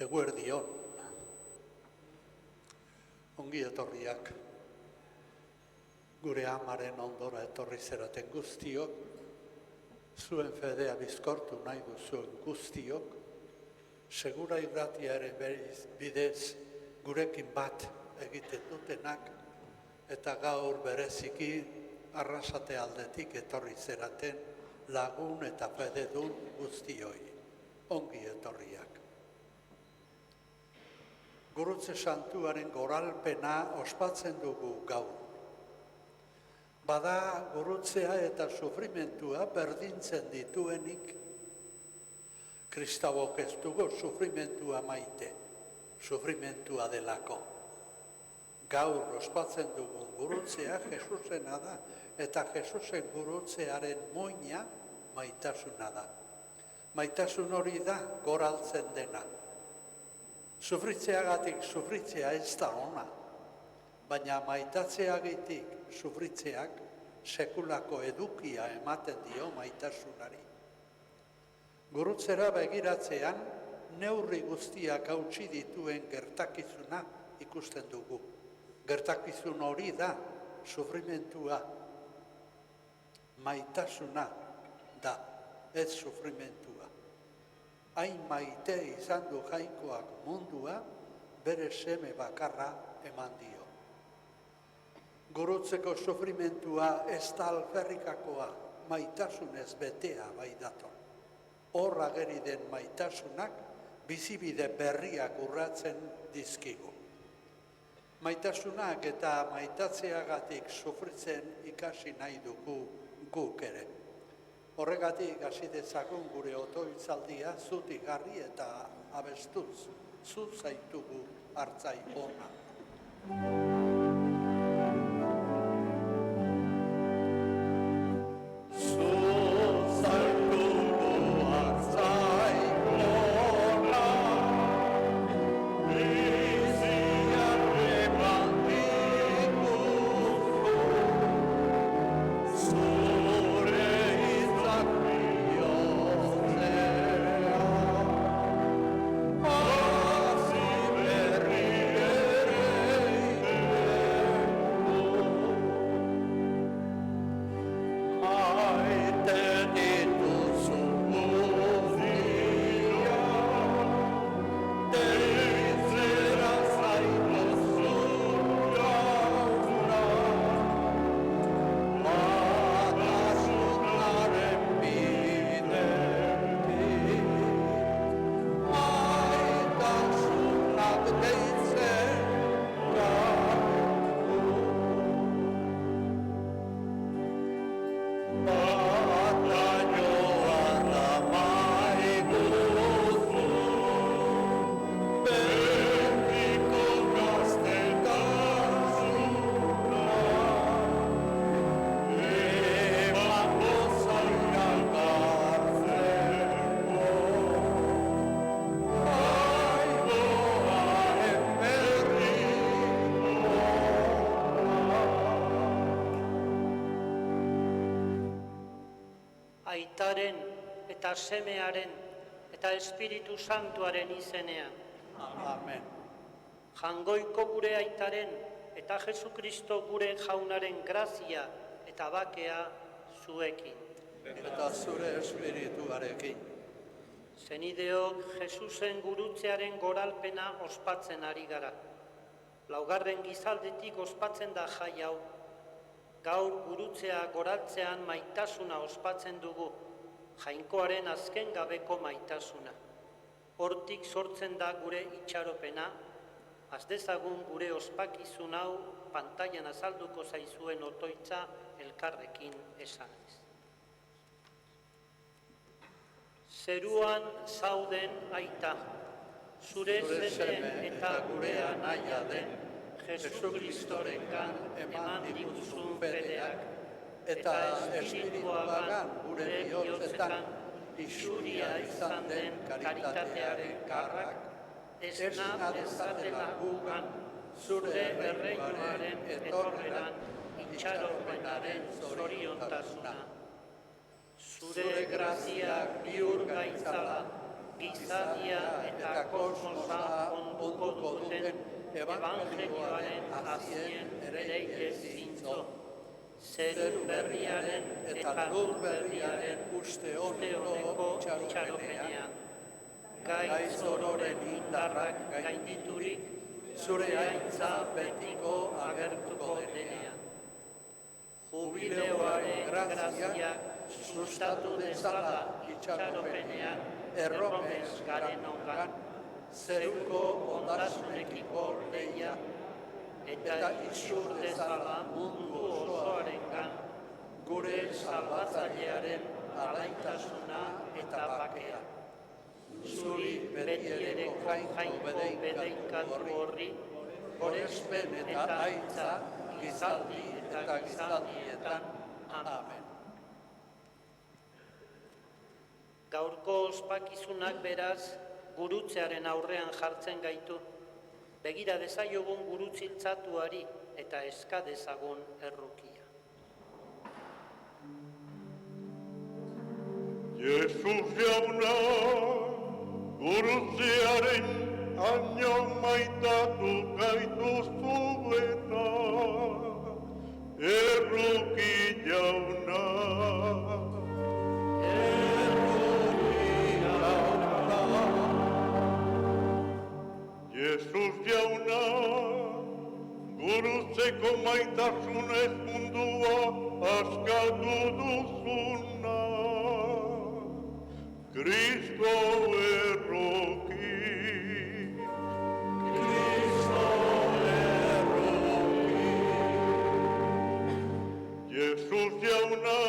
Eguerdion, ongi etorriak, gure amaren ondora etorri zeraten guztiok, zuen fedea bizkortu nahi duzuen guztiok, segura irratiaren bidez gurekin bat egiten dutenak, eta gaur bereziki Arrasate aldetik etorri zeraten lagun eta fededun guztioi, ongi etorriak. Gurutze Santuaren goralpena ospatzen dugu gaur. Bada gurutzea eta sufrimentua berdintzen dituenik, Kristauok ez dugu sufrimentua maite, sufrimentua delako. Gaur ospatzen dugun gurutzea Jesusena da, eta Jesusen gurutzearen muina maitasuna da. Maitasun hori da goraltzen dena. Sufritzeagatik sufritzea ez da ona, baina maitatzeagatik sufritzeak sekulako edukia ematen dio maitasunari. Gurutzera begiratzean neurri guztiak hautsi dituen gertakizuna ikusten dugu. Gertakizun hori da sufrimentua, maitasuna da, ez sufrimentua. Hain maite izan du jainkoak mundua, bere seme bakarra eman dio. Gurutzeko sufrimentua ez da alferrikakoa, maitasunez betea bai dator. Hor ageri den maitasunak bizibide berriak urratzen dizkigu. Maitasunak eta maitatzeagatik sufritzen ikasi nahi dugu guk ere. Horregatik hasi dezagun gure otoitzaldia zutik garri eta abestuz, zu zaitugu hartzai ona. Aitaren eta Semearen eta Espiritu Santuaren izenean. Amen. Jangoiko gure Aitaren eta Jesukristo gure Jaunaren grazia eta bakea zuekin. Eta zure espirituarekin. Zenideok Jesusen gurutzearen goralpena ospatzen ari gara. Laugarren gizaldetik ospatzen da jai hau. Gaur gurutzea goraltzean maitasuna ospatzen dugu, jainkoaren azken gabeko maitasuna. Hortik sortzen da gure itxaropena, az dezagun gure ospakizun hau pantailan azalduko zaizuen otoitza elkarrekin esanez. Zeruan zauden Aita, zure seme eta gurea naia den, Jesukristorengan eman diguzun fedeak, eta espirituagan gure bihotzetan isuria izan den karitatearen karrak, esna dezatela gugan zure erreinuaren etorreran itxaropenaren zoriontasuna. Zure graziak bihur gaitzala, gizadia eta kosmosa onduko duten evangelioaren hazien ereile zintzo. Zeru berriaren eta lur berriaren uste honeko itxaropenean. Gaitz ororen indarrak gainditurik, zure aintza betiko agertuko denean. Jubileoaren grazia sustatu dezala itxaropenean, erromez garen ongan, zeuko ondasunekiko lehia, eta isur dezala mundu osoarengan, gure salbatzailearen alaitasuna eta bakea. Zuri betiereko jainko bedeinkatu horri, gorespen eta aintza, gizaldi eta gizaldietan. Amen. Gaurko ospakizunak beraz, gurutzearen aurrean jartzen gaitu. Begira dezaiogun gurutziltzatuari eta eska dezagun errukia. Jesus jauna, gurutzearen aino maitatu gaituzu eta erruki jauna. Jesus jauna, gurutzeko maitasunez mundua askatu duzuna. Kristo erroki, Kristo erroki. Jesus jauna,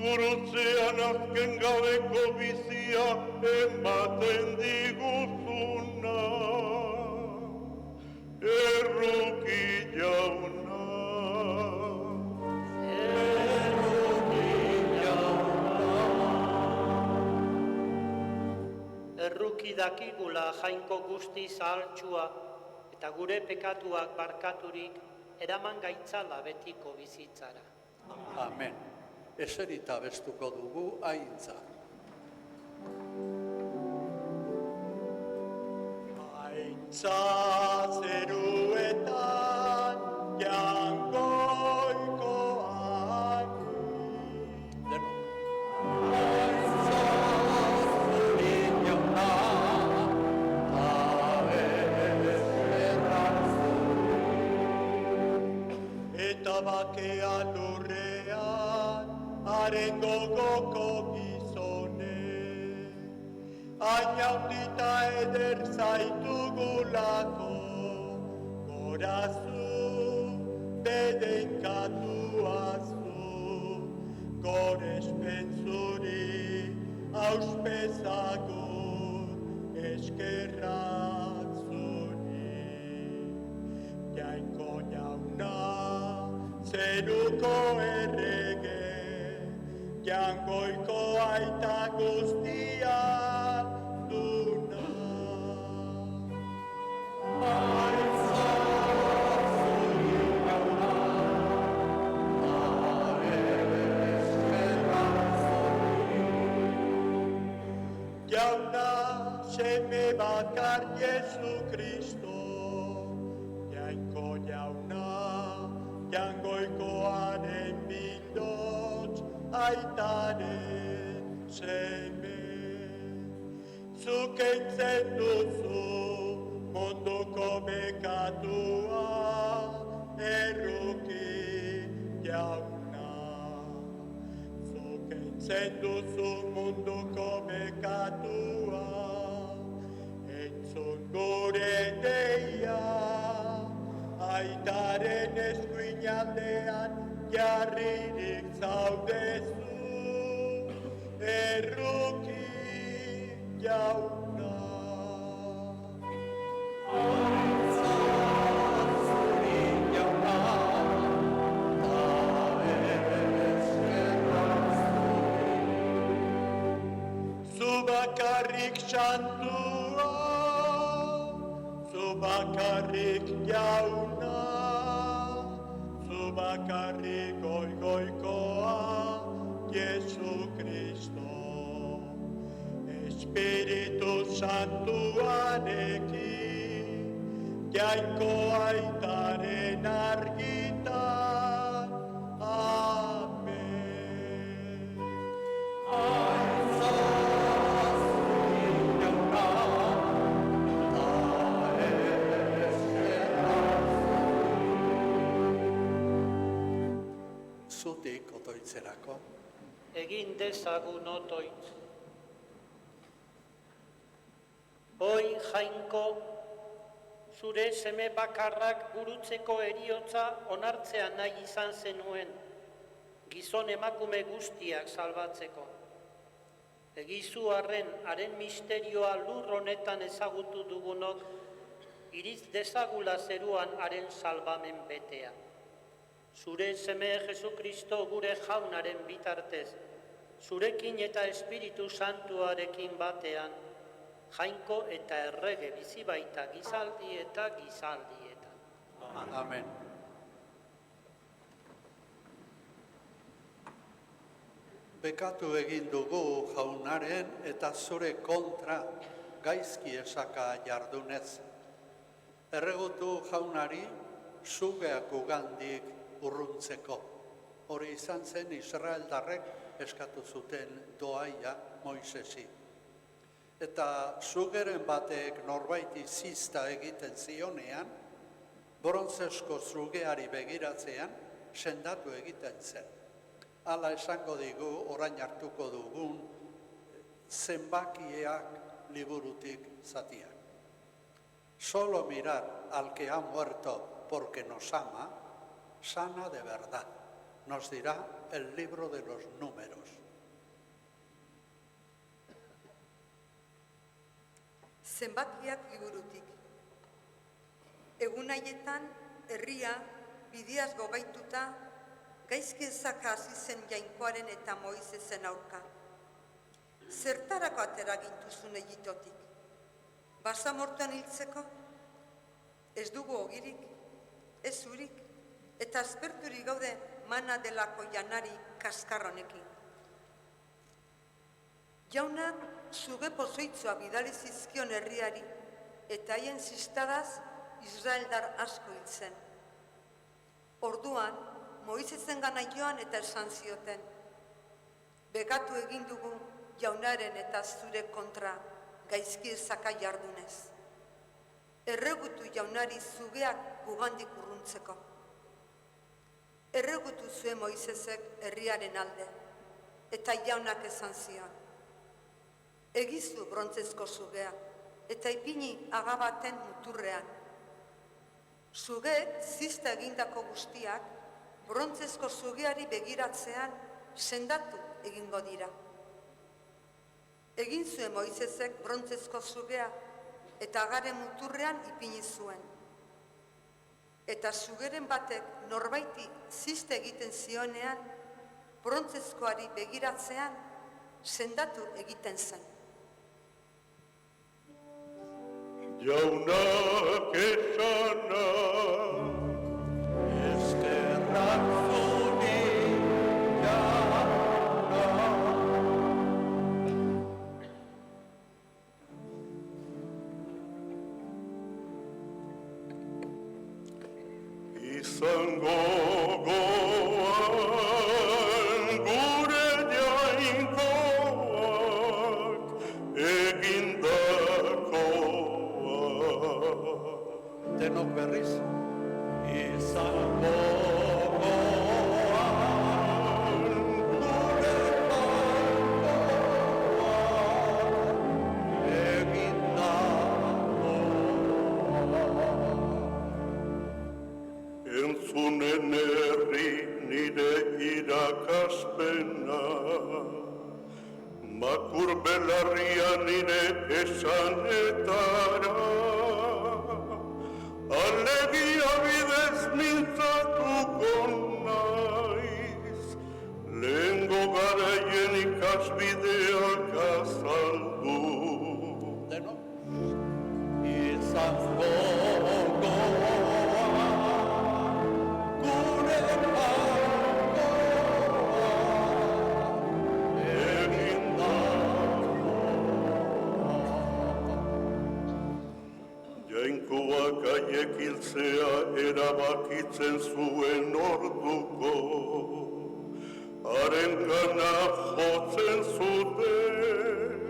gurutzean azken gabeko bizia ematen diguzuna. Erroki jauna, erroki jauna. Erruki dakigula jainko guzti zahaltsua eta gure pekatuak barkaturik eraman gaitzala betiko bizitzara. Amen. Eserita bestuko dugu aintza. Aintza zeruetan jangoikoan. Aintza zurin jauna, abezerran eta bakea lurrean, haren gogoko gizone. Hainaundita eder zaitugulako, gorazu, bedeinkatuazu, gorespen zuri, auspezagur, eskerrak zuri. Jainko jauna, zeruko errege, jangoiko aita guztia duna. Aintza zuri jauna, abezerran zuri. Jauna, seme bakar Jesu Kristo, jainko jauna, jangoikoaren bildotz, aitaren seme. Zuk eintzen duzu munduko bekatua, erruki jauna. Zuk eintzen duzu munduko bekatua, entzun gure deia, aitaren eskuinaldean jarririk zaudezu, erruki jauna. Aintza zuri jauna, abezerran zuri. Zu bakarrik santua, zu bakarrik jauna, zu bakarrik goikoa, Jesu Kristo. Espiritu Santuarekin, jainko aitaren argitan. Amen. Zutik otoitzerako. Egin dezagun otoitz. Hoi jainko, zure seme bakarrak gurutzeko eriotza onartzea nahi izan zenuen, gizon emakume guztiak salbatzeko. Egizu arren, haren misterioa lur honetan ezagutu dugunok, iriz dezagula zeruan haren salbamen betea. Zure seme Jesukristo gure jaunaren bitartez, zurekin eta Espiritu Santuarekin batean, jainko eta errege bizi baita gizaldi eta gizaldietan. Amen. Bekatu egin dugu jaunaren eta zure kontra gaizki esaka jardunez. Erregutu jaunari sugeak ugandik urruntzeko. Hori izan zen Israeldarrek eskatu zuten doaia Moisesi. Eta sugeren batek norbaiti zizta egiten zionean, brontzesko zugeari begiratzean sendatu egiten zen. Hala esango digu orain hartuko dugun zenbakiak liburutik zatiak. Solo mirar al que ha muerto porque nos ama, sana de verdad, nos dirá el libro de los números. Zenbakiak liburutik. Egun haietan, herria, bidiaz gogaituta, gaizki ezaka hasi zen jainkoaren eta Moisezen aurka. Zertarako atera gintuzun Egiptotik? Basamortuan hiltzeko? Ez dugu ogirik, ez urik, eta asperturik gaude mana delako janari kaskarronekin. Jaunak zuge pozoitzua bidali zizkion herriari, eta haien zistadaz Israeldar asko hil zen. Orduan, Moisezen gana joan eta esan zioten, bekatu egin dugu jaunaren eta zure kontra gaizki ezaka jardunez. Erregutu jaunari zugeak gugandik urruntzeko. Erregutu zuen Moisesek herriaren alde, eta jaunak esan zion. Egizu brontzezko zugea, eta ipini agabaten muturrean. Zugeek zizta egindako guztiak, brontzezko zugeari begiratzean sendatu egingo dira. Egin zuen Moisesek brontzezko zugea, eta agaren muturrean ipini zuen. Eta zugeren batek norbaiti zizta egiten zionean, brontzezkoari begiratzean sendatu egiten zen. Jaunak esana, Eskerrak zuri jauna. izango goan gure jainkoak egindakoa. Denok berriz. Izango goan gure jainkoak Entzunen herri nire irakaspena, makur belarria nire esanetara, alegia bidez mintzatuko naiz, lehengo garaien ikasbideak azaldu. Denok. Izango beraiek hiltzea erabakitzen zuen orduko. Harengana jotzen zuten,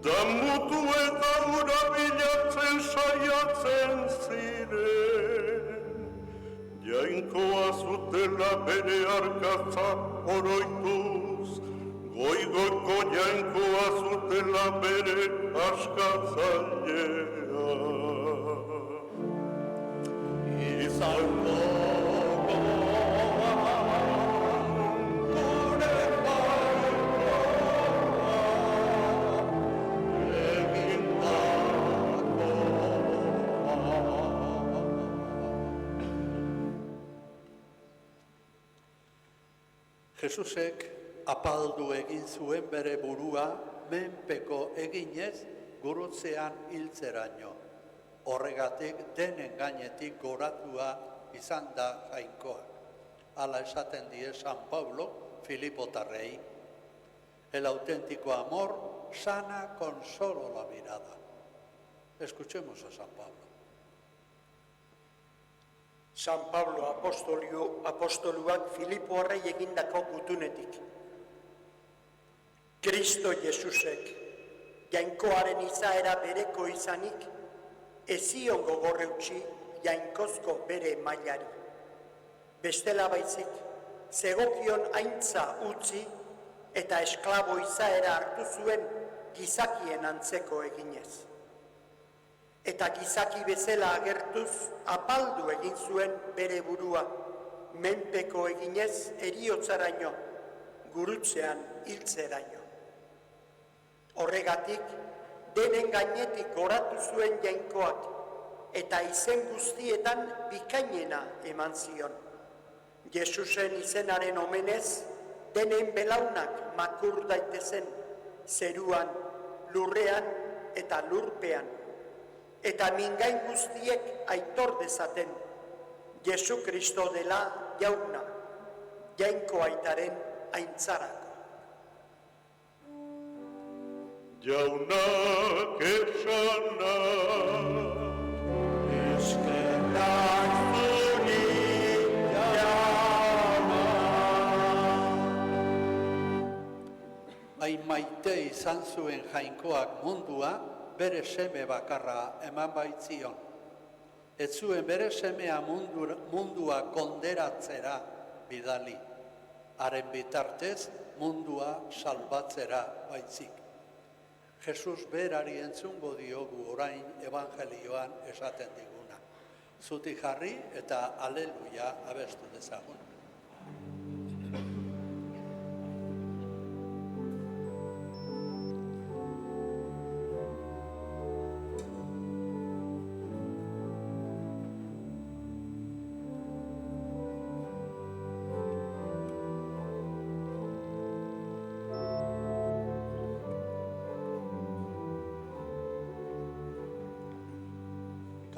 damutu eta ura bilatzen saiatzen ziren. Jainkoa zutela bere arkatza oroituz, goiko jainkoa zutela bere askatzailea. Izango Jesusek apaldu egin zuen bere burua menpeko eginez gurutzean hiltzeraino. Horregatik denen gainetik goratua izan da Jainkoa. Hala esaten die San Pablo Filipotarrei. El auténtico amor sana con solo la mirada. Escuchemos a San Pablo. San Pablo apostoluak Filipoarrei egindako gutunetik. Kristo Jesusek, jainkoaren izaera bereko izanik, ezion gogorre utzi jainkozko bere mailari. Bestela baizik, zegokion aintza utzi eta esklabo izaera hartu zuen gizakien antzeko eginez. Eta gizaki bezala agertuz apaldu egin zuen bere burua, menpeko eginez eriotzaraino, gurutzean hiltzeraino. Horregatik, denen gainetik goratu zuen jainkoak, eta izen guztietan bikainena eman zion. Jesusen izenaren omenez, denen belaunak makur daitezen, zeruan, lurrean eta lurpean. Eta mingain guztiek aitor dezaten, Jesu Kristo dela jauna, jainko aitaren aintzarako. Jaunak esana, Eskerrak zuri jauna. Hain maite izan zuen Jainkoak mundua, bere seme bakarra eman baitzion. Ez zuen bere semea mundua konderatzera bidali. Haren bitartez mundua salbatzera baitzik. Jesus berari entzungo diogu orain evangelioan esaten diguna. Zutik jarri eta aleluia abestu dezagun.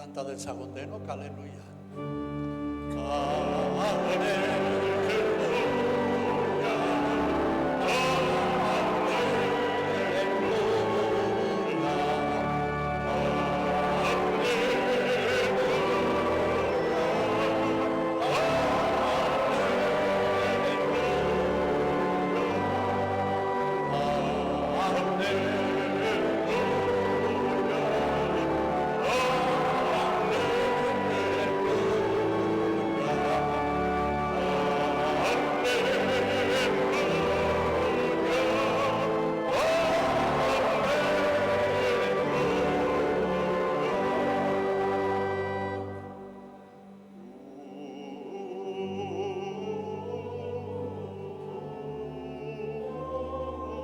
Kanta dezagun denok, aleluia.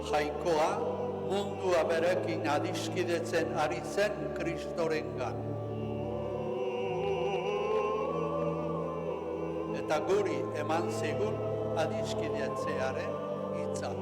Jainkoa mundua berekin adiskidetzen ari zen Kristorengan. Eta guri eman zigun adiskidetzearen hitza.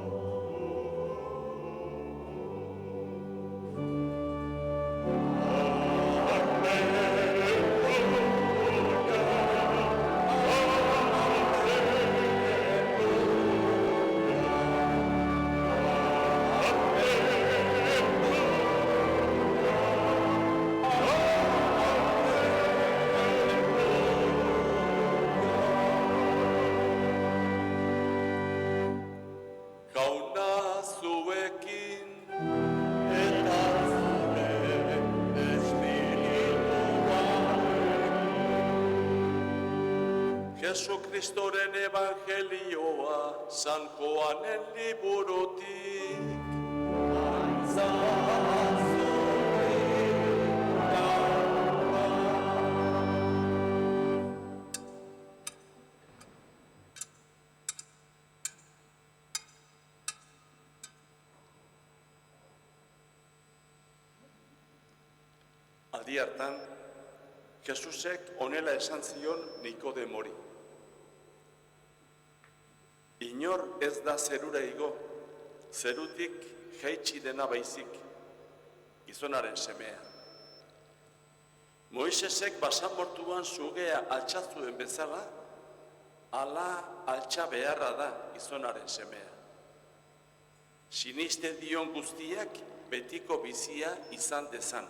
Jesukristoren evangelioa, San Joanen liburutik. Aldi hartan, Jesusek honela esan zion Nikodemori. Inor ez da zerura igo, zerutik jaitsi dena baizik, gizonaren semea. Moisesek basamortuan sugea altxatzuen bezala, ala altxa beharra da gizonaren semea. Sinisten dion guztiak betiko bizia izan dezan.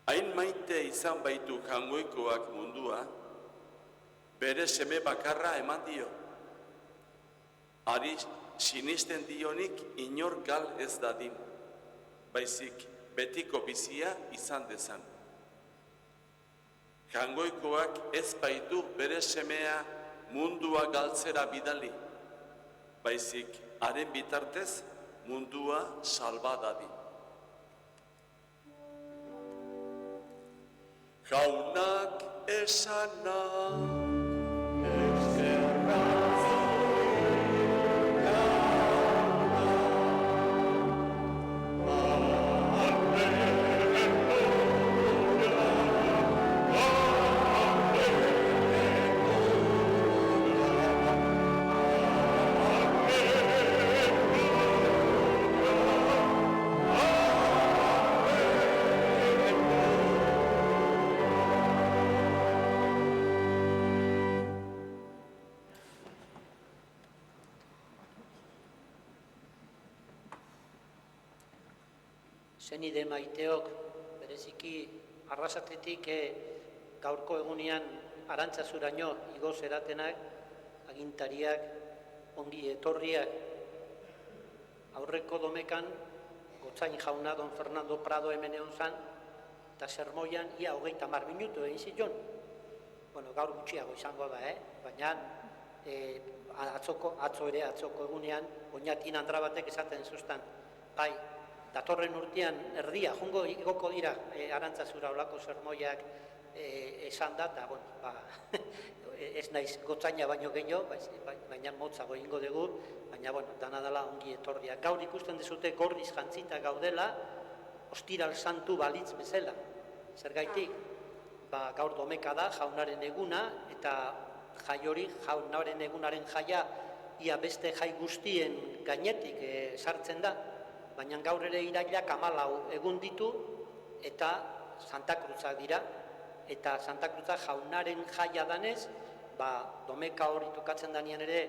Hain maite izan baitu jangoikoak mundua, bere seme bakarra eman dio. Ari sinisten dionik inor gal ez dadin, baizik betiko bizia izan dezan. Jangoikoak ez baitu bere semea mundua galtzera bidali, baizik haren bitartez mundua salba dadin. Jaunak esana, Senide maiteok, bereziki Arrasatetik gaurko egunean Arantzazuraino igo zeratenak, agintariak, ongi etorriak. Aurreko domekan, Gotzain jauna Don Fernando Prado hemen egon zan, eta sermoian ia 30 minutu egin zion. Bueno, gaur gutxiago izango da, baina atzoko egunean, oinatin andra batek esaten zuztan, bai, datorren urtean erdia, igoko dira Arantzazura olako sermoiak esan da, eta, ez naiz Gotzaina baino gehiago, baina motzago ingo dugu, baina, dana dela ongi etorriak. Gaur ikusten dezute gorriz jantzita gaudela, ostiral santu balitz bezala. Zergaitik, gaur domeka da, jaunaren eguna, eta jai hori, jaunaren egunaren jaia, ia beste jai guztien gainetik sartzen da, baina gaur ere irailak 14 egun ditu eta Santa Cruzak dira, eta Santa Cruzak jaunaren jaia danez, domeka hori tokatzen danean ere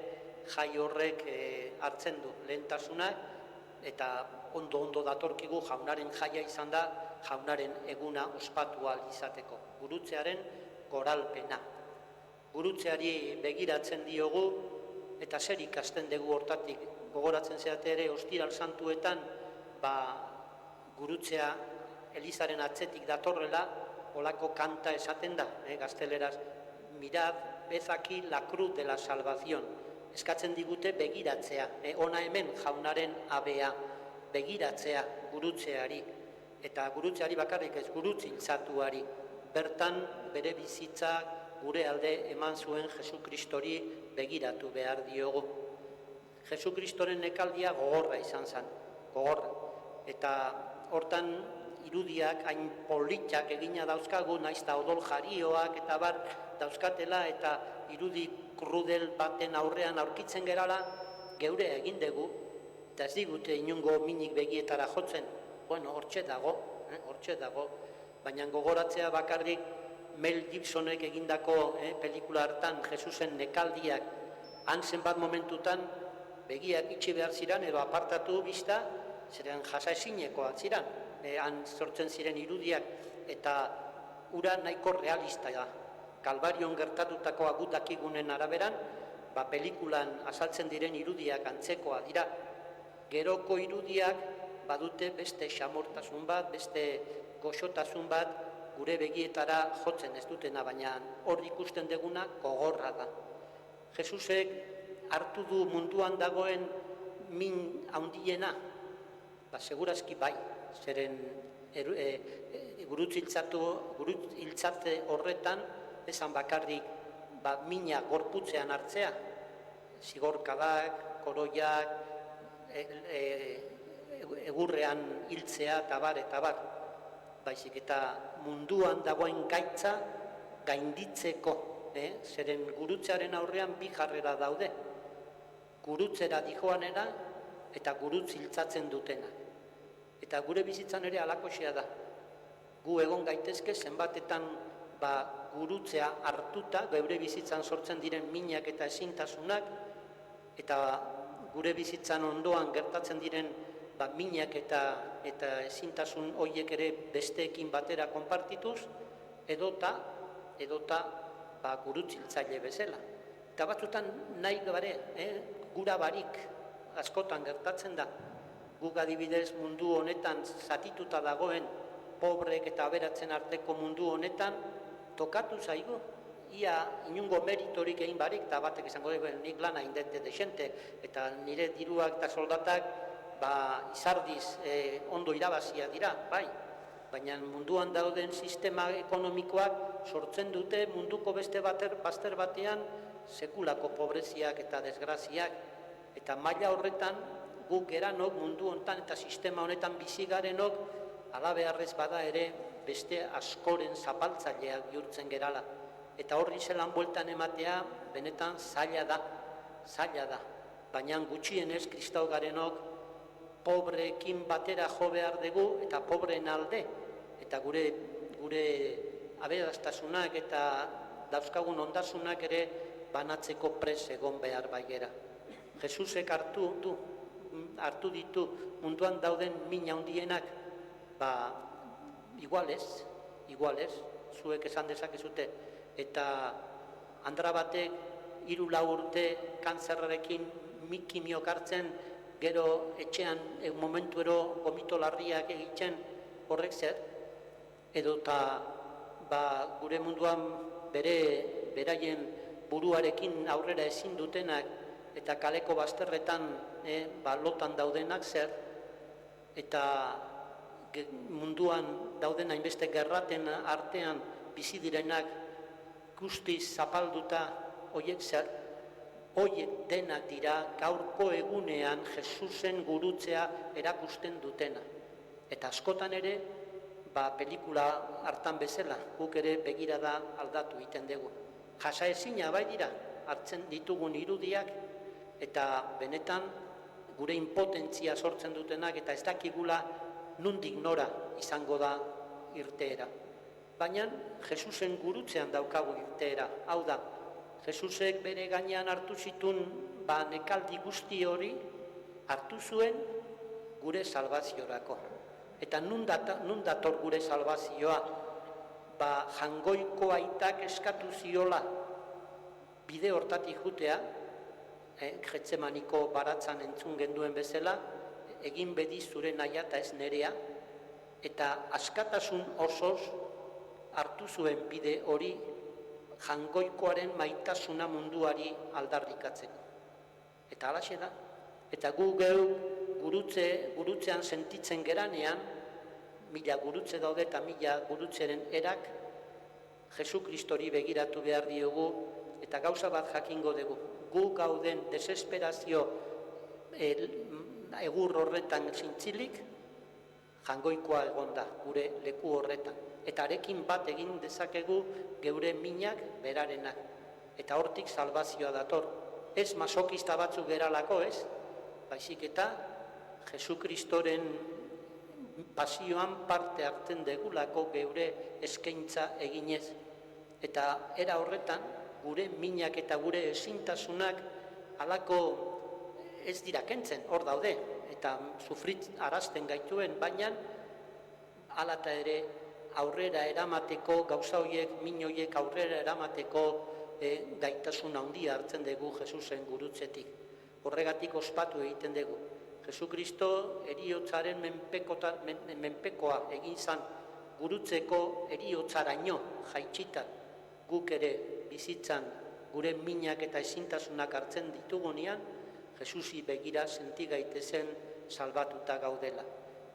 jai horrek hartzen du lehentasunak, eta ondo datorkigu jaunaren jaia izan da, jaunaren eguna ospatu ahal izateko. Gurutzearen goralpena. Gurutzeari begiratzen diogu, eta zer ikasten dugu hortatik, gogoratzen zeate ere ostiral santuetan, gurutzea Elizaren atzetik datorrela, olako kanta esaten da, gazteleraz, mirad, bezaki la cruz de la salvación. Eskatzen digute begiratzea, ona hemen jaunaren abea, begiratzea gurutzeari, eta gurutzeari bakarrik ez gurutziltzatuari, bertan bere bizitza gure alde eman zuen Jesukristori begiratu behar diogu. Jesukristoren nekaldia gogorra izan zen, gogorra. Eta hortan irudiak hain politak egina dauzkagu, naiz eta odol jarioak eta bar dauzkatela, eta irudi krudel baten aurrean aurkitzen gerala, geure egin dugu, eta ez digute inungo minik begietara jotzen. Hortxe dago, baina gogoratzea bakarrik Mel Gibsonek egindako pelikula hartan Jesusen nekaldiak, han zenbat momentutan begiak itxi behar ziren edo apartatu bizta, zeren jasa ezinekoak ziren, han sortzen ziren irudiak, eta ura nahiko realista da. Kalbarion gertatutako agudakigunen araberan, pelikulan azaltzen diren irudiak antzekoa dira. Geroko irudiak badute beste xamortasun bat, beste goxotasun bat, gure begietara jotzen ez dutena, baina hor ikusten deguna gogorra da. Jesusek hartu du munduan dagoen min handiena, segurazki bai, zeren gurutziltzate horretan, esan bakarrik mina gorputzean hartzea, zigorkadak, koroiak, egurrean hiltzea, eta bar. Baizik eta munduan dagoen gaitza gainditzeko, zeren gurutzearen aurrean bi jarrera daude. Gurutzera dijoanera eta gurutz hiltzatzen dutena. Eta gure bizitzan ere halakoxea da. Gu egon gaitezke zenbatetan gurutzea hartuta, geure bizitzan sortzen diren minak eta ezintasunak, eta gure bizitzan ondoan gertatzen diren minak eta ezintasun horiek ere besteekin batera konpartituz, edota gurutziltzaile bezala. Eta batzutan nahi gabare, gura barik askotan gertatzen da. Guk adibidez mundu honetan zatituta dagoen pobrek eta aberatzen arteko mundu honetan tokatu zaigu. Ia inungo meritorik egin barik, eta batek izango dugu nik lana indete desente, eta nire diruak eta soldatak izardiz ondo irabazia dira, bai. Baina munduan dauden sistema ekonomikoak sortzen dute munduko beste bazter batean sekulako pobreziak eta desgraziak. Eta maila horretan guk geranok mundu honetan eta sistema honetan bizi garenok halabeharrez bada ere beste askoren zapaltzaileak bihurtzen gerala. Eta horri zelan bueltan ematea benetan zaila da. Baina gutxienez kristau garenok pobreekin batera jo behar dugu eta pobreen alde. Eta gure aberastasunak eta dauzkagun ondasunak ere banatzeko pres egon behar baigera. Jesusek hartu ditu munduan dauden min handienak, igualez, zuek esan dezakezute, eta andra batek 3-4 urte kantzerrarekin kimioak hartzen, gero etxean momentuero gomito larriak egiten horrek zer, edota gure munduan beraien buruarekin aurrera ezin dutenak eta kaleko bazterretan lotan daudenak zer, eta munduan dauden hainbeste gerraten artean bizi direnak guztiz zapalduta horiek zer, horiek denak dira gaurko egunean Jesusen gurutzea erakusten dutena. Eta askotan ere, pelikula hartan bezala, guk ere begirada aldatu egiten dugu. Jasaezina bai dira, hartzen ditugun irudiak, eta benetan gure impotentzia sortzen dutenak, eta ez dakigula nundik nora izango da irteera. Baina Jesusen gurutzean daukagu irteera, hau da, Jesusek bere gainean hartu zitun nekaldi guzti hori hartu zuen gure salvaziorako. Eta nun dator gure salvazioa? Jangoiko aitak eskatu ziola bide hortatik jutea, Getsemaniko baratzan entzun genduen bezala, egin bedi zure naia eta ez nerea, eta askatasun osoz hartu zuen bide hori jangoikoaren maitasuna munduari aldarrikatzeko. Eta halaxe da. Eta gu gurutzean sentitzen geranean, 1000 gurutze daude eta 1000 gurutzeren erak, Jesu Kristori begiratu behar diogu, eta gauza bat jakingo dugu. Gu gauden desesperazio egur horretan zintzilik, jangoikoa egonda gure leku horretan. Eta arekin bat egin dezakegu geure minak berarenak. Eta hortik salvazioa dator. Ez masokista batzuk geralako ez, baizik eta Jesu Kristoren pasioan parte hartzen degulako geure eskaintza eginez. Eta era horretan, gure minak eta gure ezintasunak halako ez dira kentzen, hor daude, eta sufrit arazten gaituen, baina hala eta ere aurrera eramateko, gauza horiek, min horiek aurrera eramateko gaitasun handia hartzen dugu Jesusen gurutzetik. Horregatik ospatu egiten dugu. Jesu Kristo heriotzaren menpekoa egin zan, gurutzeko eriotzaraino jaitsita, guk ere bizitzan gure minak eta ezintasunak hartzen ditugunean, Jesusi begira senti gaitezen salbatuta gaudela.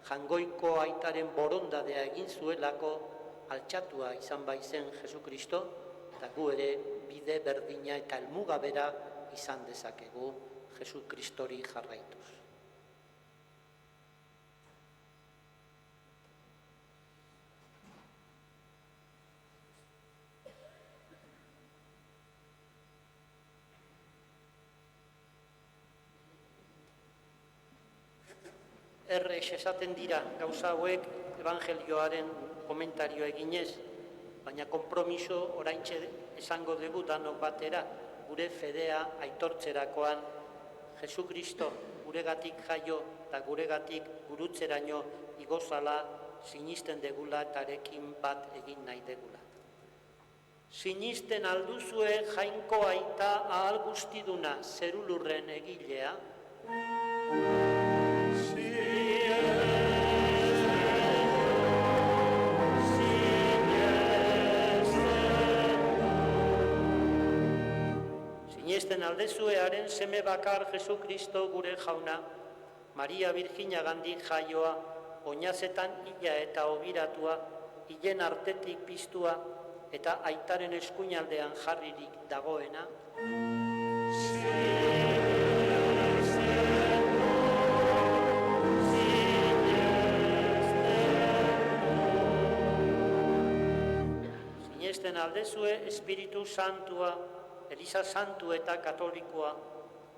Jangoiko aitaren borondadea egin zuelako altxatua izan baizen Jesukristo, eta gu ere bide berdina eta helmuga bera izan dezakegu Jesukristori jarraituz. Errex esaten dira gauza hauek evangelioaren komentario eginez, baina konpromiso oraintxe esango dugu danok batera, gure fedea aitortzerakoan Jesukristo guregatik jaio eta guregatik gurutzeraino igozala sinisten degula eta arekin bat egin nahi degula. Sinisten alduzue Jainko Aita ahal guztiduna zerulurren egilea, sinesten aldezuearen seme bakar Jesukristo gure jauna, Maria Virginagandik jaioa, oinazetan hila eta obiratua, hilen artetik piztua eta aitaren eskuinaldean jarririk dagoena, sinesten aldezue Espiritu Santua, Eliza Santu eta Katolikoa,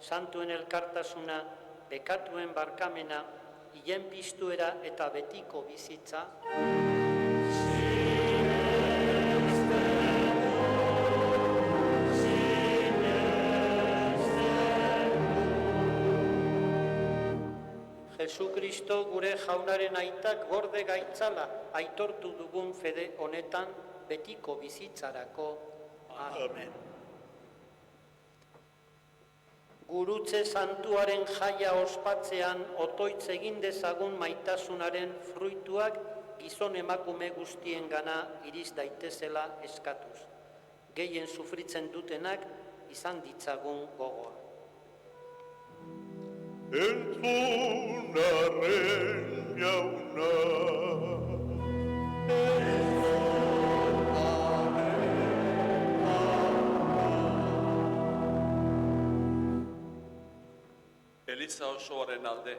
Santuen elkartasuna, bekatuen barkamena, hilen piztuera eta betiko bizitza, Jesukristo gure jaunaren aitak gorde gaitzala aitortu dugun fede honetan betiko bizitzarako. Amen. Gurutze santuaren jaia ospatzean otoitz egin dezagun maitasunaren fruituak gizon emakume guztien gana iriz daitezela eskatuz. Gehien sufritzen dutenak izan ditzagun gogoa. Entzun arren jauna, Eliza osoaren alde,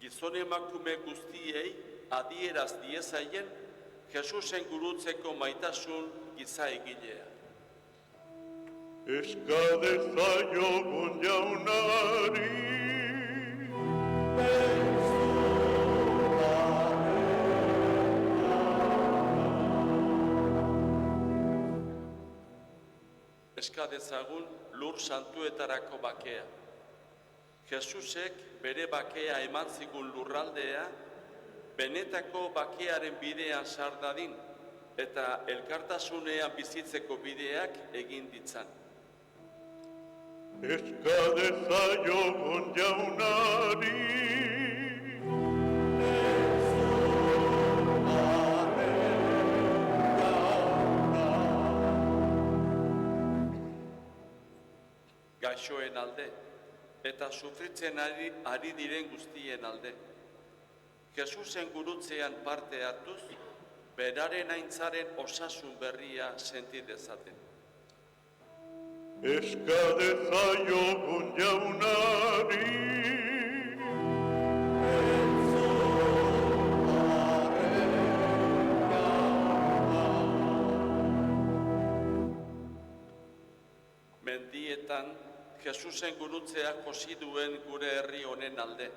gizon emakume guztiei adieraz diezaien Jesusen gurutzeko maitasun giza egilea. eska dezaiogun jaunari, Eska dezagun lur santuetarako bakea. Jesusek bere bakea eman zigun lurraldea, benetako bakearen bidea sar dadin, eta elkartasunean bizitzeko bideak egin ditzan. eska dezaiogun jaunari, Gaixoen alde, eta sufritzen ari diren guztien alde. Jesusen gurutzean parte hartuz, beraren aintzaren osasun berria senti dezaten. eska dezaiogun jaunari, Mendietan, Jesusen gurutzeak josi duen gure herri honen alde.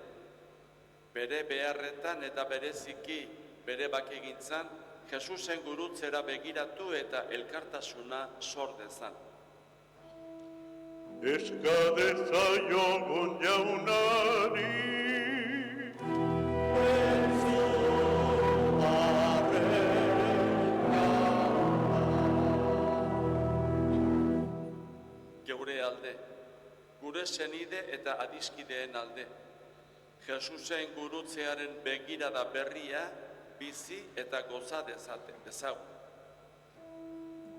Bere beharretan eta bereziki bere bakegintzan, Jesusen gurutzera begiratu eta elkartasuna sor dezan. eska dezaiogun jaunari, Geure alde, gure senide eta adiskideen alde, Jesusen gurutzearen begirada berria bizi eta goza dezagun.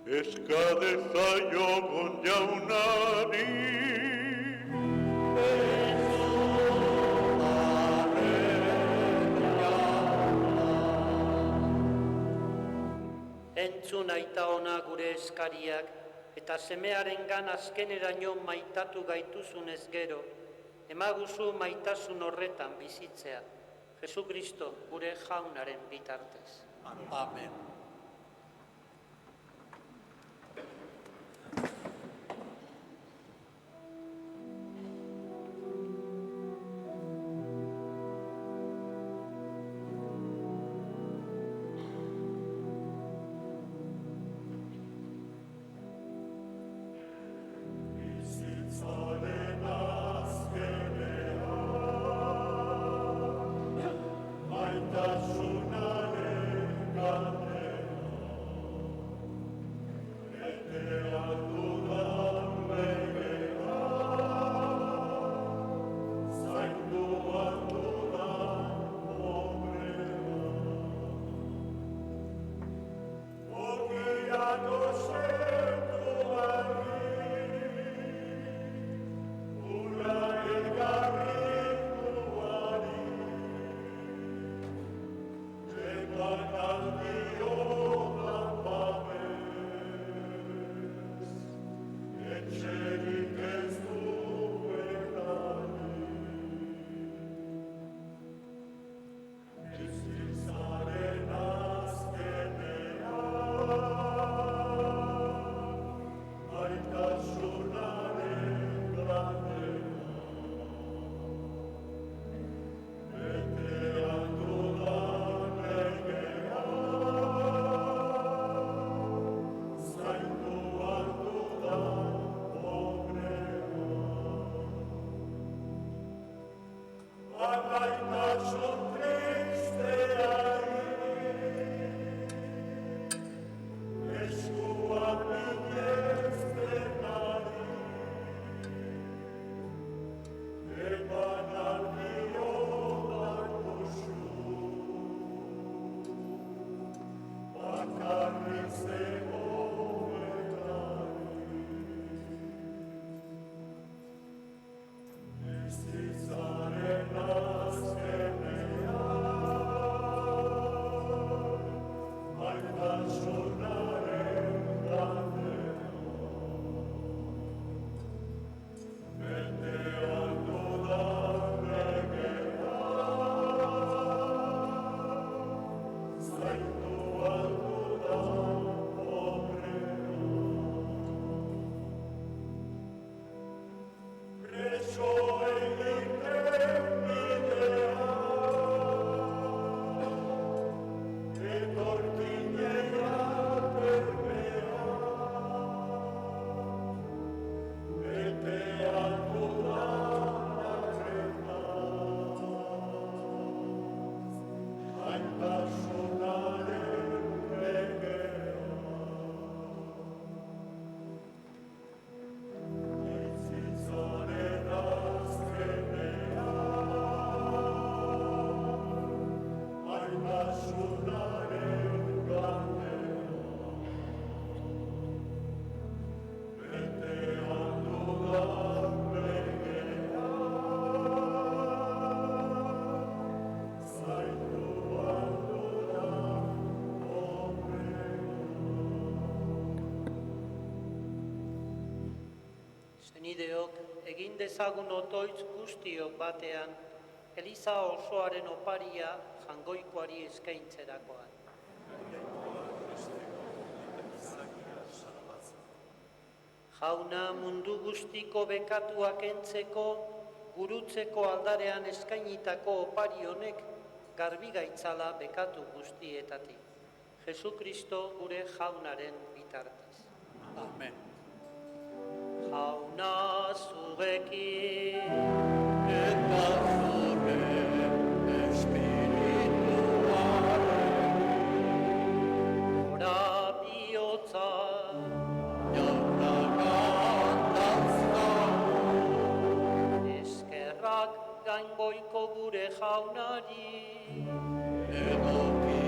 Eska dezaiogun jaunari, Entzun aita ona gure eskariak, eta semearengan azkeneraino maitatu gaituzunez gero, emaguzu maitasun horretan bizitzea, Jesukristo gure jaunaren bitartez. Amen. Senideok, egin dezagun otoitz guztiok batean, Eliza osoaren oparia jangoikoari eskaintzerakoan. Jauna mundu guztiko bekatuak entzeko, gurutzeko aldarean eskainitako opari honek garbi gaitzala bekatu guztietatik. Jesukristo gure jaunaren bitartez. Amen. Jauna zurekin, Eta zure espirituaren ora bihotza, jauna kantazka, eskerrak gaingoiko gure jaunari, egoki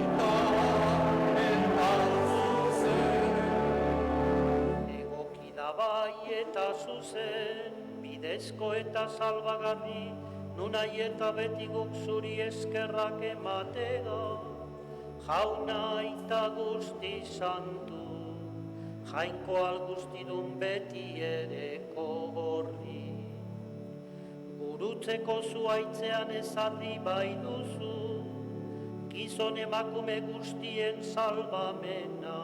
bai eta zuzen, bidezko eta salbagarri, nunai eta beti guk zuri eskerrak ematega, jauna eta guzti santu, jainko algustidun beti ere kogorri. Gurutzeko zuaitzean ezarri bai duzu, gizon emakume guztien salbamena.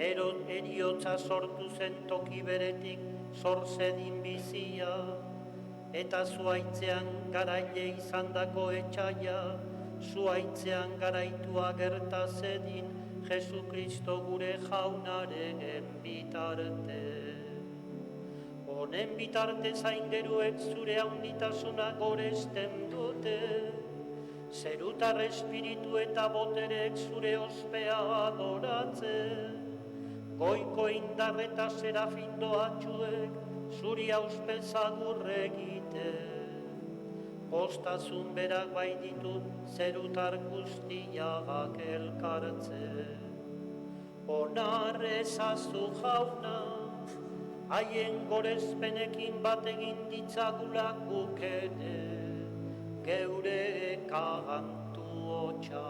Eriotza sortu zen toki beretik zorzedin bizia, eta zuaitzean garaile izandako etxaia, zuaitzean garaitua gertazedin Jesu Kristo gure jaunaren bitarte. Honen bitarte zaingeruek zure handitasuna goresten dute, zerutar espiritu eta boterek zure ospea adoratzen, goiko indar eta serafindoatxuek zuri auspezagur egiten, postazun berak bai ditu zerutar guztiagak elkartzen. Onar ezazu jauna, haien gorezpenekin bat egin ditzagula guk ere, geure kagantu hotxa.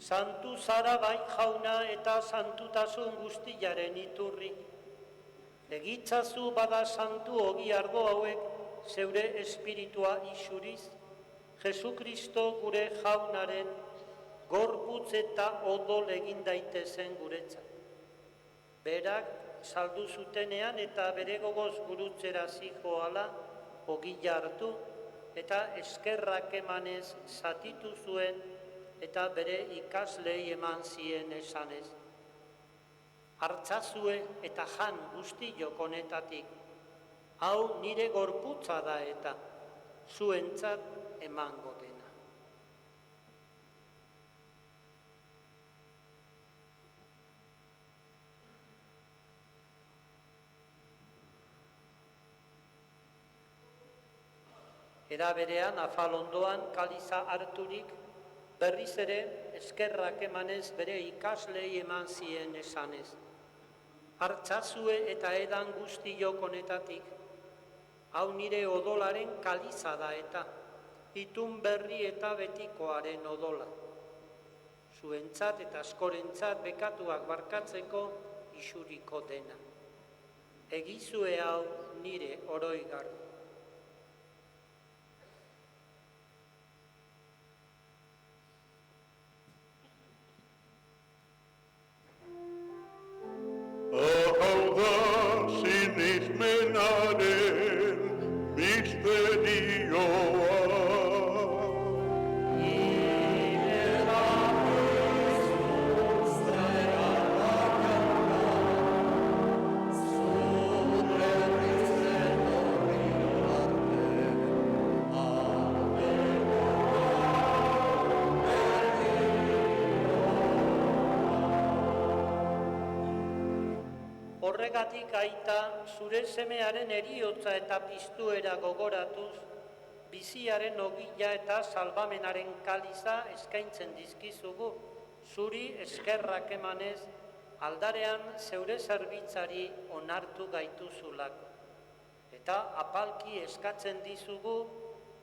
Santu zara bai jauna eta santutasun guztiaren iturri. Egitzazu bada santu ogi argo hauek zeure espiritua isuriz, Jesu Kristo gure jaunaren gorputz eta odol egin daitezen guretzat. Berak saldu zutenean eta bere gogoz gurutzera zijoala ogi hartu eta eskerrak emanez zatitu zuen eta bere ikaslei eman zien esanez. Hartzazue eta jan guztiok honetatik, hau nire gorputza da eta zuentzat emango dena. Era berean afal ondoan kaliza harturik, berriz ere eskerrak emanez bere ikaslei eman zien esanez. Hartzazue eta edan guztiok honetatik, hau nire odolaren kaliza da eta itun berri eta betikoaren odola. Zuentzat eta askorentzat bekatuak barkatzeko isuriko dena. Egizue hau nire oroigarri. Hau da sinismenaren misterioa. Horregatik aita, zure semearen eriotza eta piztuera gogoratuz, biziaren ogila eta salbamenaren kaliza eskaintzen dizkizugu, zuri eskerrak emanez, aldarean zeure zerbitzari onartu gaituzulako. Eta apalki eskatzen dizugu,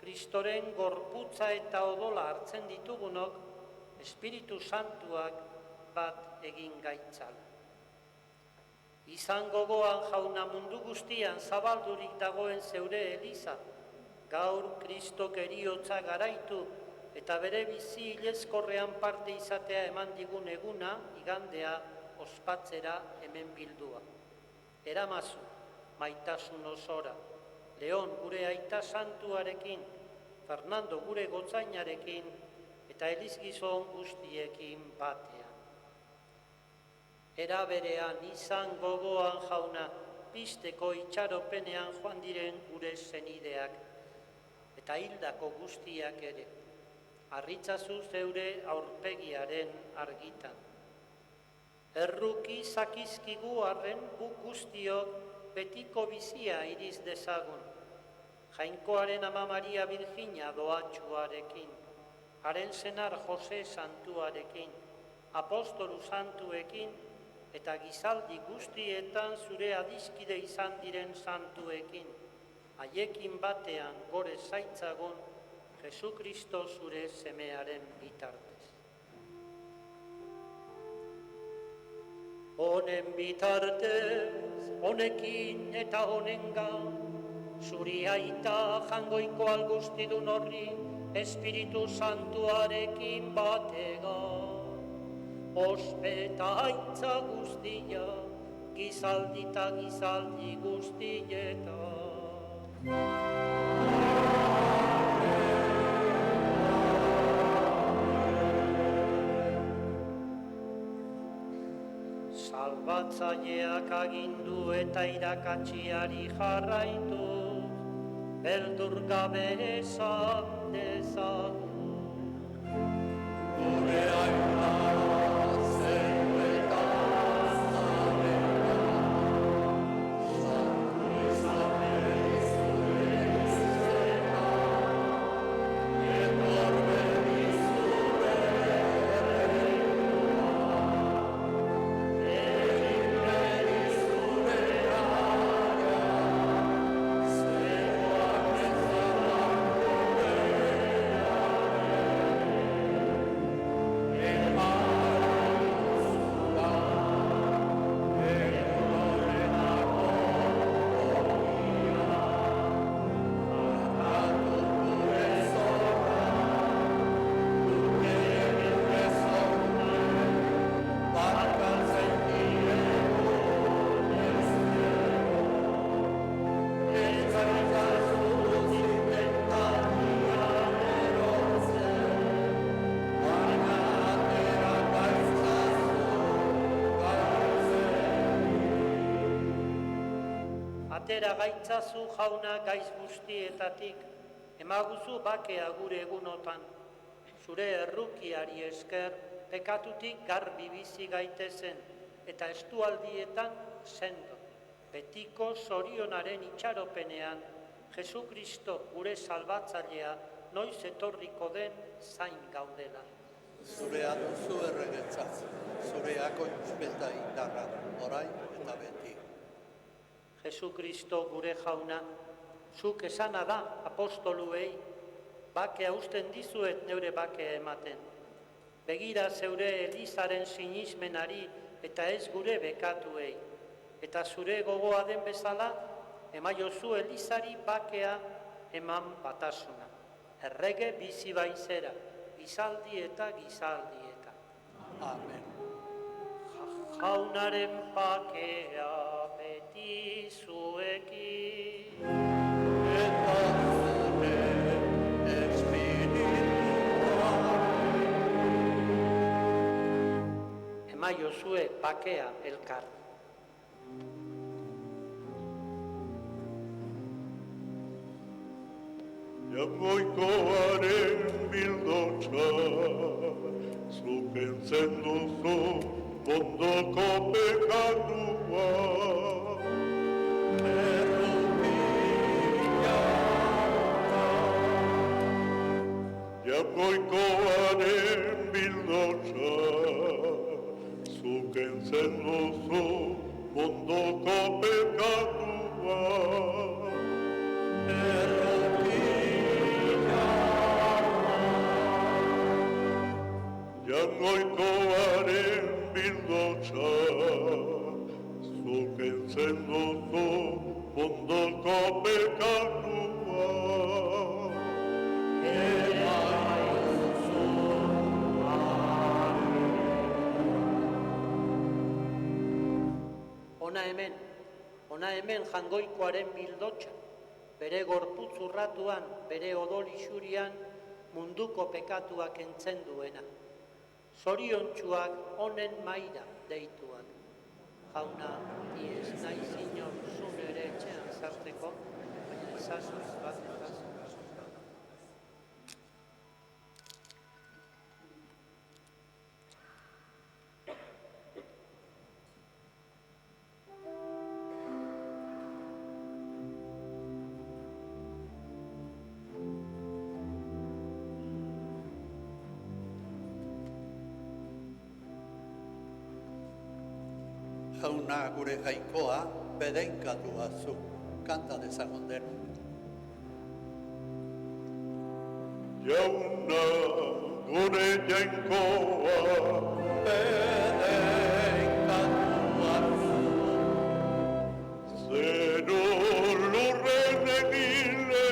Kristoren gorputza eta odola hartzen ditugunok, Espiritu Santuak bat egin gaitzala. Izan gogoan jauna mundu guztian zabaldurik dagoen zeure eliza, gaur Kristok eriotza garaitu eta bere bizi hilezkorrean parte izatea eman digun eguna, igandea, ospatzera hemen bildua. Eramazu, maitasun osora, Leon gure aita santuarekin, Fernando gure gotzainarekin, eta elizgizon guztiekin batean. Era berean izan gogoan jauna, pizteko itxaropenean joan diren gure senideak, eta hildako guztiak ere, harritzazu zeure aurpegiaren argitan. Erruki zakizkigu arren guk guztiok betiko bizia iriz dezagun, Jainkoaren ama Maria Virginia doatxuarekin, haren senar Jose santuarekin, apostolu santuekin, eta gizaldi guztietan zure adiskide izan diren santuekin, haiekin batean gore zaitzagon, Jesukristo zure semearen bitartez. Honen bitartez, honekin eta honengan, zuri aita jangoiko algustidun horri, Espiritu Santuarekin batega. Ospeta aitza guztia, gizaldi eta gizaldi guztietan. Salbatzaileak agindu eta irakatziari jarraituz, beldur gabe esan dezagun. Gure aita zeu eta zabela, santu izan zure izena, etor berri zure erreinoa, egin berri zure aia, zegoak ezanak Atera gaitzazu jauna gaiz guztietatik, emaguzu bakea gure egunotan, zure errukiari esker, pekatutik garbi bizi gaitezen, eta estualdietan sendo, betiko zorionaren itxaropenean, Jesukristo gure salbatzailea, noiz etorriko den zain gaudela. Zurea duzu erregetzaz, zureako intzpelta indarra, orain eta beti. Jesukristo gure jauna, zuk esana da apostoluei, bakea usten dizuet neure bakea ematen. Begira zeure Elizaren sinismenari eta ez gure bekatuei, eta zure gogoa den bezala, emaiozu Elizari bakea eman batasuna. Errege bizi baizera, gizaldi eta gizaldieta. Amen. Jaunaren bakea beti zuekin. Eta zure espirituaren. Emaiozue bakea elkar. Jagoikoaren bildotza, zukentzen duzu ondoko pekatua. Jagoikoaren bildotza, zukentzen duzu ondoko pekatua. Jagoikoaren bildotza, zukentzen duzu ondoko pekatua. Hona hemen jangoikoaren bildotxa, bere gorputz urratuan, bere odol isurian, munduko pekatuak entzen duena. Zoriontsuak honen maira deituak. Jauna, ni ez naiz inor zun ere etxean sartzeko, baina ezazu bat ezazu. Jauna gure jainkoa bedenkatua zu, kanta dezagun denok. Jauna gure jainkoa Bedenkatua zu, zero lurren egile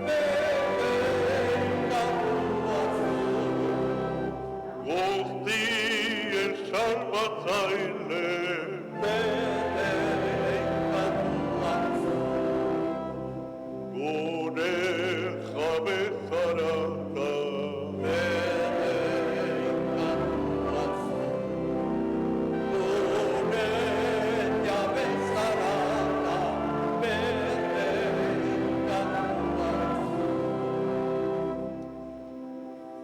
bedenkatua zu, guztien salbatzaile bedenkatua zu, gure jabe zarata bedenkatua zu, gure jabe zarata, bedenkatua zu.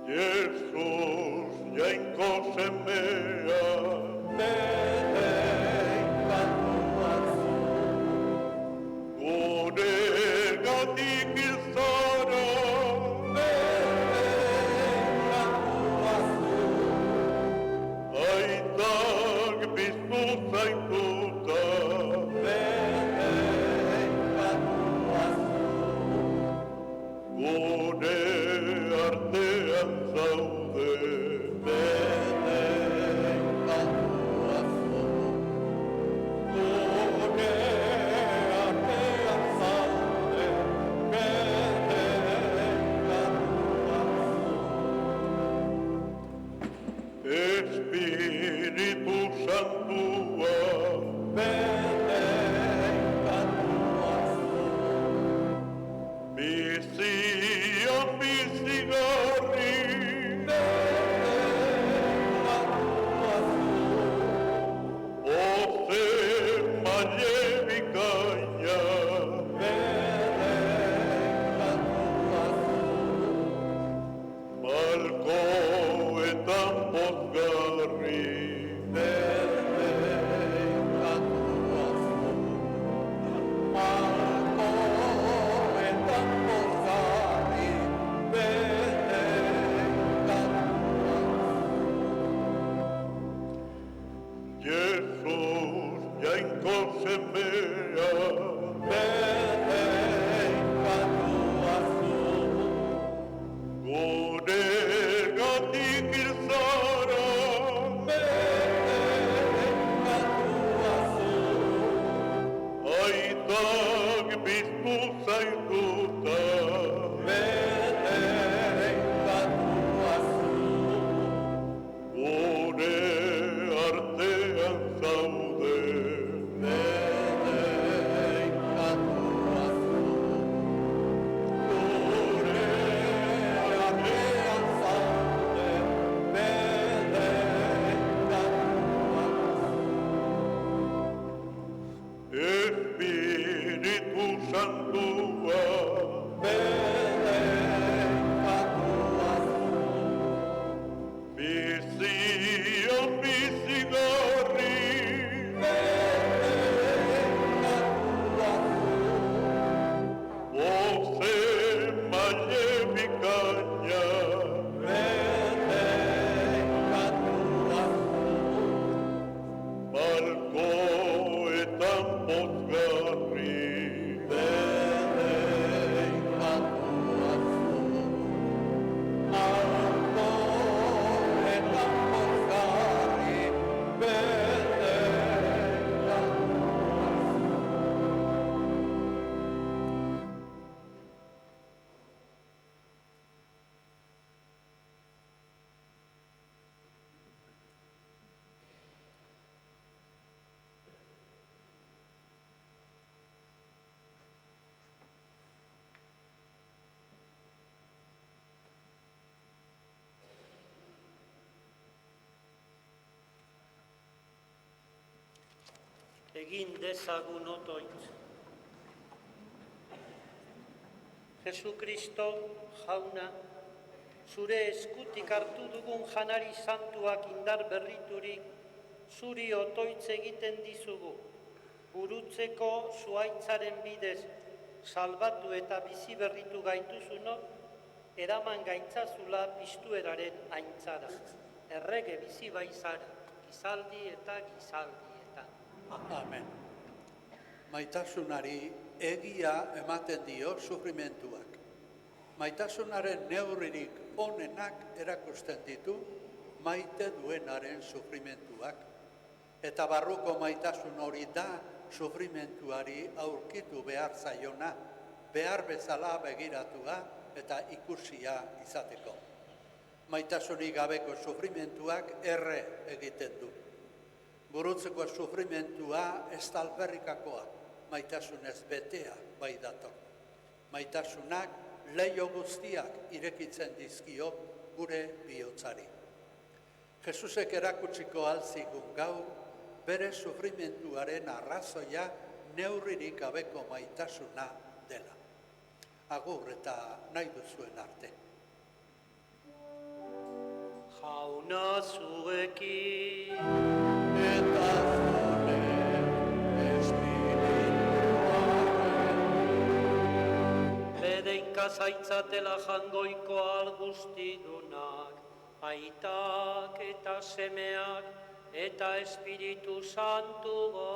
Jesus jainko semea Bedenkatua zu, gure gatik izara bedenkatua zu, aitak biztu zaituta bedenkatua zu, gure artean zaude bedenkatua zu, gure artean zaude, bedenkatua zu. Espiritu Santua Bedenkatua zu, bizian bizigarri bedenkatua zu, oze maile bikaina bedenkatua zu, malkoetan pozgarri bedenkatua zu, malkoetan pozgarri, bedenkatua Jesus jainko semea bedenkatua zu, gure gatik izara bedenkatua zu, aitak biztu zaituta bedenkatua zu, gure artean zaude bedenkatua zu, gure artean zaude, bedenkatua zu. Espiritu Santua Bedenkatua zu, bizian bizigarri bedenkatua zu, oze maile bikaina bedenkatua zu, malkoetan pozgarri bedenkatua zu, malkoetan pozgarri, bedenkatua zu. Egin dezagun otoitz. Jesu Kristo, jauna, zure eskutik hartu dugun janari santuak indar berriturik, zuri otoitz egiten dizugu, burutzeko zuaitzaren bidez, salbatu eta bizi berritu gaituzunok, eraman gaitzazula piztueraren aintzara. Errege bizi baizara, gizaldi eta gizaldietan. Amen. Maitasunari egia ematen dio sufrimentuak. Maitasunaren neurririk onenak erakusten ditu maite duenaren sufrimentuak. Eta barruko maitasun hori da sufrimentuari aurkitu behar zaiona, behar bezala begiratua eta ikusia izateko. Maitasunik gabeko sufrimentuak erre egiten du. Burutzeko sufrimentua ez da alferrikakoa, maitasunez betea bai dator. Maitasunak leiho guztiak irekitzen dizkio gure bihotzari. Jesusek erakutsiko alzigun gaur, bere sufrimentuaren arrazoia neurririk gabeko maitasuna dela. Agur eta nahi duzuen arte. Jauna zuekin. Eta zure espirituaren. Bedeinka zaitzatela jangoiko alguztidunak, aitak eta semeak eta Espiritu Santua.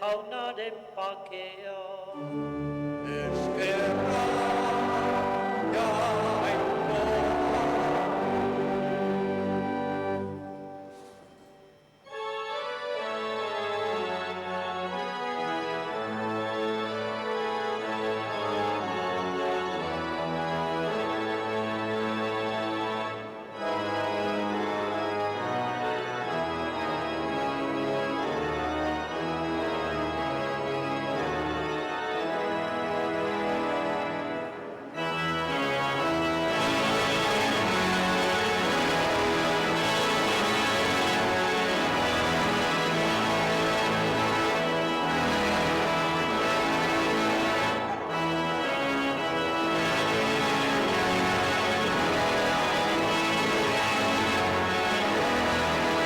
Jaunaren pakea. Eskerra,